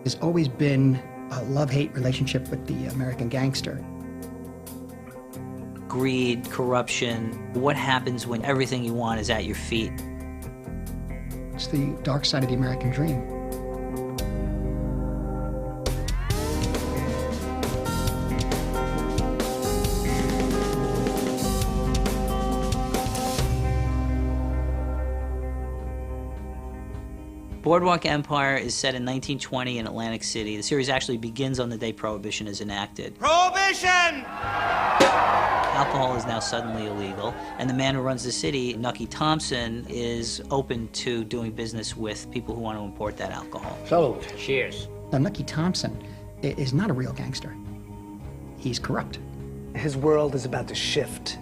There's always been a love-hate relationship with the American gangster. Greed, corruption, what happens when everything you want is at your feet? It's the dark side of the American dream. Boardwalk Empire is set in 1920 in Atlantic City. The series actually begins on the day Prohibition is enacted. Prohibition! Alcohol is now suddenly illegal, and the man who runs the city, Nucky Thompson, is open to doing business with people who want to import that alcohol. Salute. Cheers. Now, Nucky Thompson is not a real gangster. He's corrupt. His world is about to shift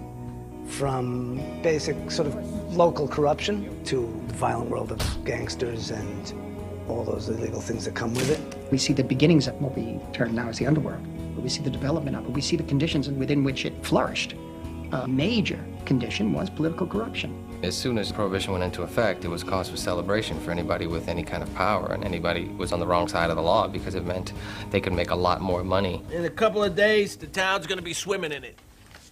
from basic sort of local corruption to the violent world of gangsters and all those illegal things that come with it. We see the beginnings of what we term now as the underworld. We see the development of it. We see the conditions within which it flourished. A major condition was political corruption. As soon as Prohibition went into effect, it was cause for celebration for anybody with any kind of power, and anybody who was on the wrong side of the law, because it meant they could make a lot more money. In a couple of days, the town's gonna be swimming in it.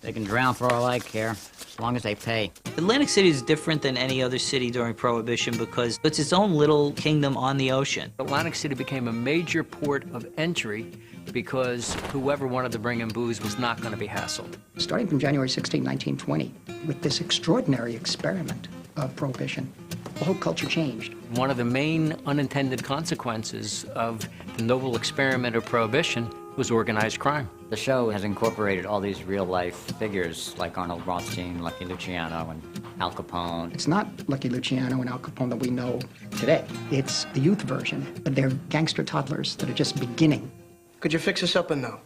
They can drown for all I care, as long as they pay. Atlantic City is different than any other city during Prohibition because it's its own little kingdom on the ocean. Atlantic City became a major port of entry because whoever wanted to bring in booze was not going to be hassled. Starting from January 16, 1920, with this extraordinary experiment of Prohibition, the whole culture changed. One of the main unintended consequences of the noble experiment of Prohibition was organized crime. The show has incorporated all these real-life figures like Arnold Rothstein, Lucky Luciano, and Al Capone. It's not Lucky Luciano and Al Capone that we know today. It's the youth version. They're gangster toddlers that are just beginning. Could you fix us up or no?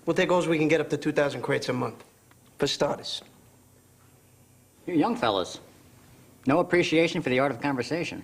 With their goals, we can get up to 2,000 crates a month. For starters. You young fellas, no appreciation for the art of conversation.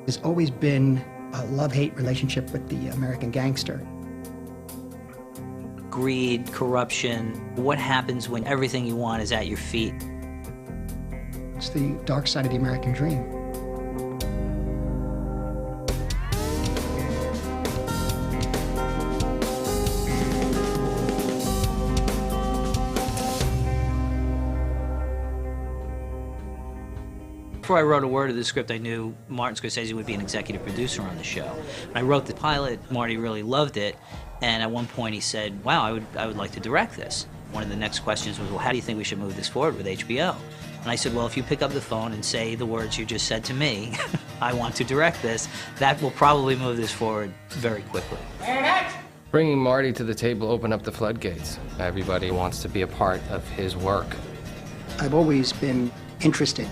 There's always been a love-hate relationship with the American gangster. Greed, corruption, what happens when everything you want is at your feet? It's the dark side of the American dream. Before I wrote a word of the script, I knew Martin Scorsese would be an executive producer on the show. When I wrote the pilot, Marty really loved it, and at one point he said, wow, I would like to direct this. One of the next questions was, well, how do you think we should move this forward with HBO? And I said, well, if you pick up the phone and say the words you just said to me, I want to direct this, that will probably move this forward very quickly. Bringing Marty to the table opened up the floodgates. Everybody wants to be a part of his work. I've always been interested